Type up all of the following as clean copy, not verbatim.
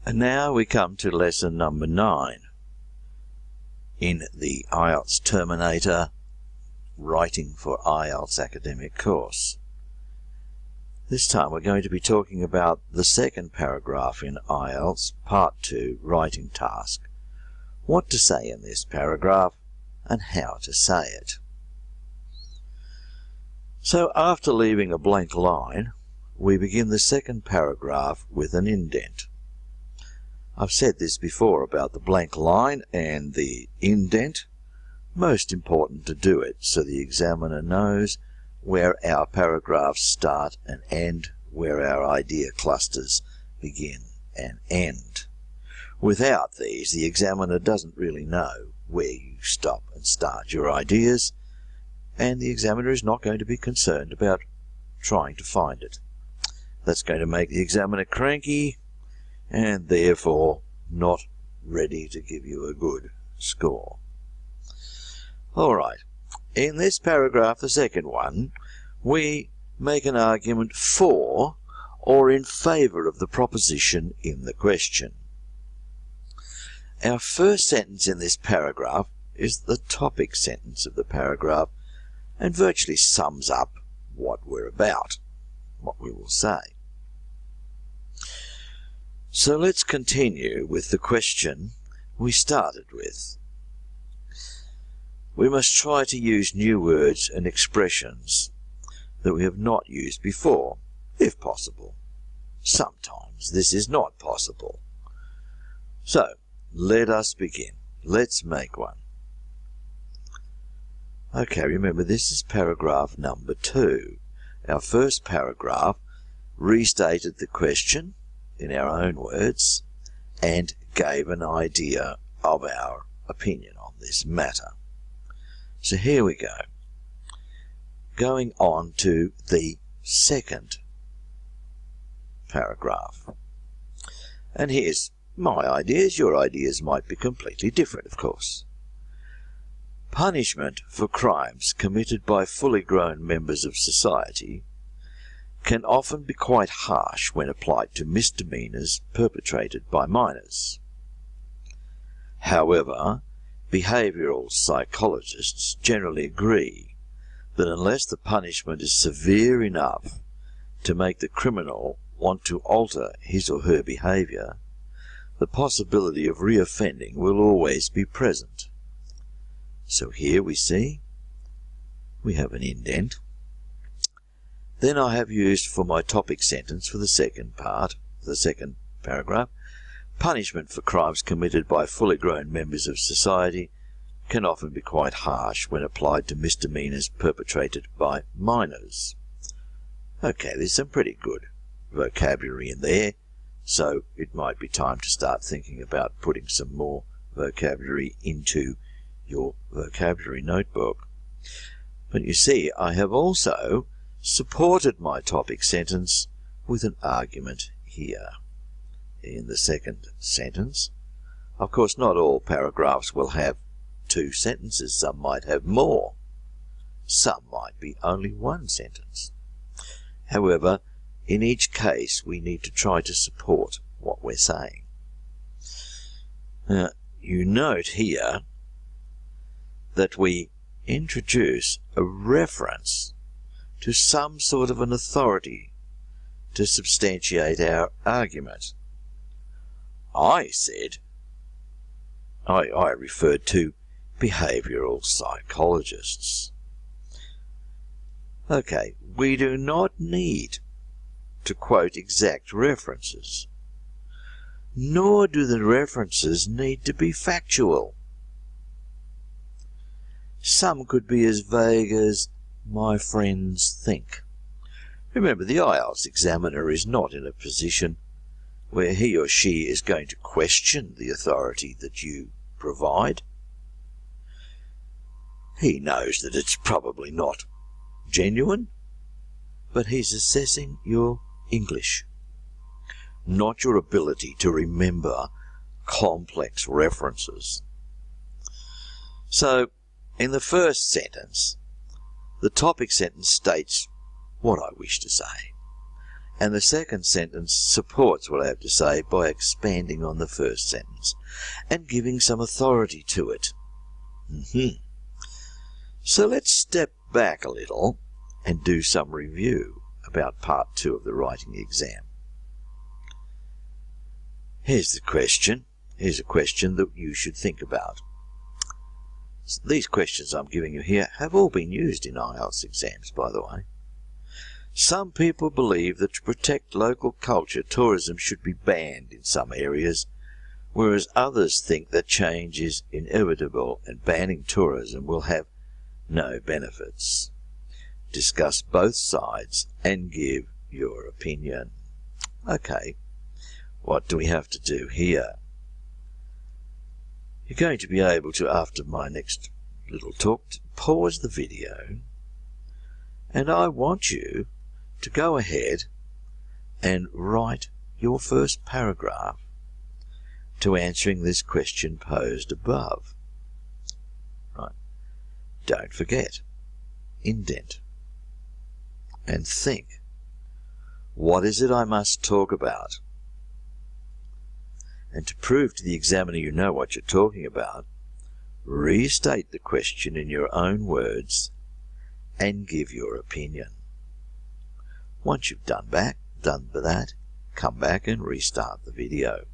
And now we come to lesson number 9 in the IELTS Terminator Writing for IELTS Academic course. This time we're going to be talking about the second paragraph in IELTS Part 2 Writing Task. What to say in this paragraph and how to say it. So after leaving a blank line, we begin the second paragraph with an indent. I've said this before about the blank line and the indent. Most important to do it so the examiner knows where our paragraphs start and end, where our idea clusters begin and end. Without these, the examiner doesn't really know where you stop and start your ideas, and the examiner is not going to be concerned about trying to find it. That's going to make the examiner cranky and therefore not ready to give you a good score. Alright, in this paragraph, the second one, we make an argument for or in favour of the proposition in the question. Our first sentence in this paragraph is the topic sentence of the paragraph and virtually sums up what we're about, what we will say. So let's continue with the question we started with. We must try to use new words and expressions that we have not used before, if possible. Sometimes this is not possible. So, let us begin. Let's make one. Okay, remember this is paragraph number 2. Our first paragraph restated the question in our own words and gave an idea of our opinion on this matter. So here we go. Going on to the second paragraph. And here's my ideas. Your ideas might be completely different, of course. Punishment for crimes committed by fully grown members of society can often be quite harsh when applied to misdemeanours perpetrated by minors. However, behavioural psychologists generally agree that unless the punishment is severe enough to make the criminal want to alter his or her behaviour, the possibility of reoffending will always be present. So here we see we have an indent. Then I have used for my topic sentence for the second part, the second paragraph, punishment for crimes committed by fully grown members of society can often be quite harsh when applied to misdemeanours perpetrated by minors. Okay, there's some pretty good vocabulary in there, so it might be time to start thinking about putting some more vocabulary into your vocabulary notebook. But you see, I have also supported my topic sentence with an argument here in the second sentence. Of course, not all paragraphs will have 2 sentences. Some might have more. Some might be only 1 sentence. However, in each case, we need to try to support what we're saying. Now, you note here that we introduce a reference to some sort of an authority to substantiate our argument. I said, I referred to behavioural psychologists. Okay, we do not need to quote exact references, nor do the references need to be factual. Some could be as vague as "my friends think." Remember, the IELTS examiner is not in a position where he or she is going to question the authority that you provide. He knows that it's probably not genuine, but he's assessing your English, not your ability to remember complex references. So, in the first sentence, the topic sentence states what I wish to say, and the second sentence supports what I have to say by expanding on the first sentence and giving some authority to it. So let's step back a little and do some review about part 2 of the writing exam. Here's the question. Here's a question that you should think about. These questions I'm giving you here have all been used in IELTS exams, by the way. Some people believe that to protect local culture, tourism should be banned in some areas, whereas others think that change is inevitable and banning tourism will have no benefits. Discuss both sides and give your opinion. Okay, what do we have to do here? You're going to be able to, after my next little talk, pause the video, and I want you to go ahead and write your first paragraph to answering this question posed above. Right. Don't forget, indent and think. What is it I must talk about? And to prove to the examiner you know what you're talking about, restate the question in your own words and give your opinion. Once you've done that, come back and restart the video.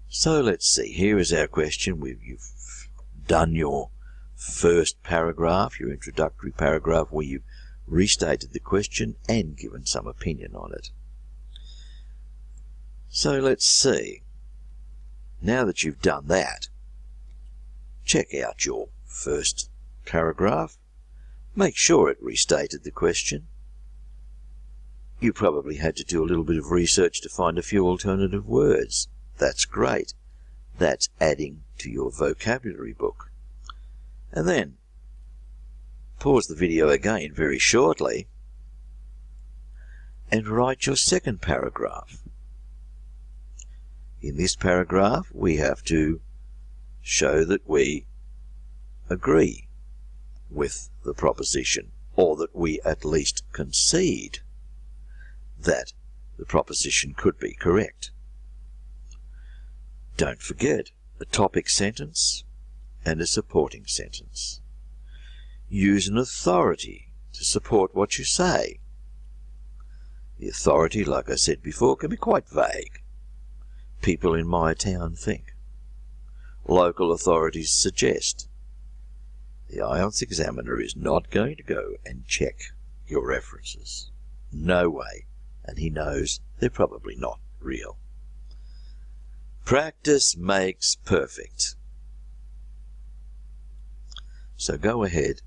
So let's see, here is our question. You've done your first paragraph, your introductory paragraph, where you've restated the question and given some opinion on it. So let's see. Now that you've done that, check out your first paragraph. Make sure it restated the question. You probably had to do a little bit of research to find a few alternative words. That's great. That's adding to your vocabulary book. And then pause the video again very shortly and write your second paragraph. In this paragraph, we have to show that we agree with the proposition, or that we at least concede that the proposition could be correct. Don't forget a topic sentence and a supporting sentence. Use an authority to support what you say. The authority, like I said before, can be quite vague. People in my town think. Local authorities suggest. The IELTS examiner is not going to go and check your references. No way. And he knows they're probably not real. Practice makes perfect. So go ahead.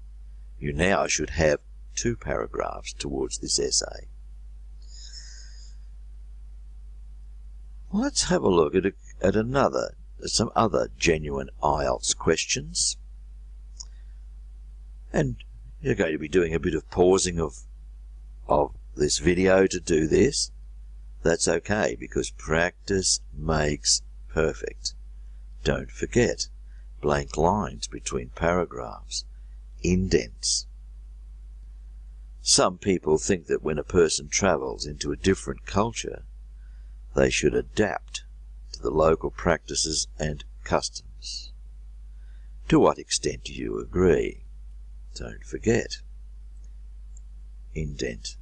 You now should have 2 paragraphs towards this essay. Let's have a look at some other genuine IELTS questions. And you're going to be doing a bit of pausing of this video to do this. That's okay, because practice makes perfect. Don't forget blank lines between paragraphs, indents. Some people think that when a person travels into a different culture, they should adapt to the local practices and customs. To what extent do you agree? Don't forget. Indent.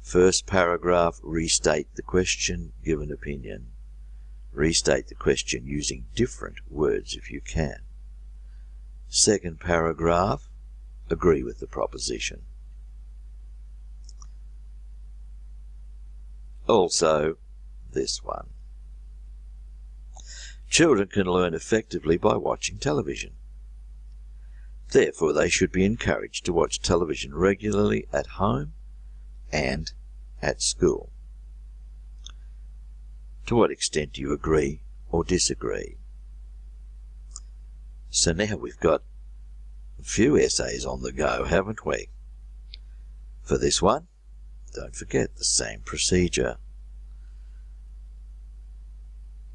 First paragraph, restate the question, give an opinion. Restate the question using different words if you can. Second paragraph, agree with the proposition. Also, this one. Children can learn effectively by watching television. Therefore, they should be encouraged to watch television regularly at home and at school. To what extent do you agree or disagree? So now we've got a few essays on the go, haven't we? For this one, don't forget the same procedure.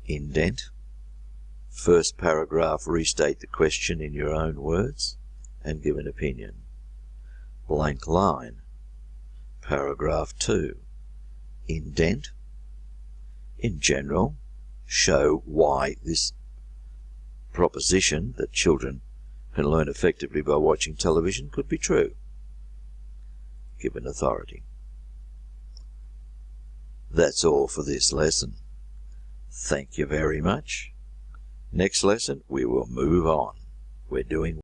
Indent. First paragraph, restate the question in your own words and give an opinion. blank line. Paragraph 2. Indent. In general, show why this proposition that children can learn effectively by watching television could be true. Give an authority. That's all for this lesson. Thank you very much. Next lesson we will move on. We're doing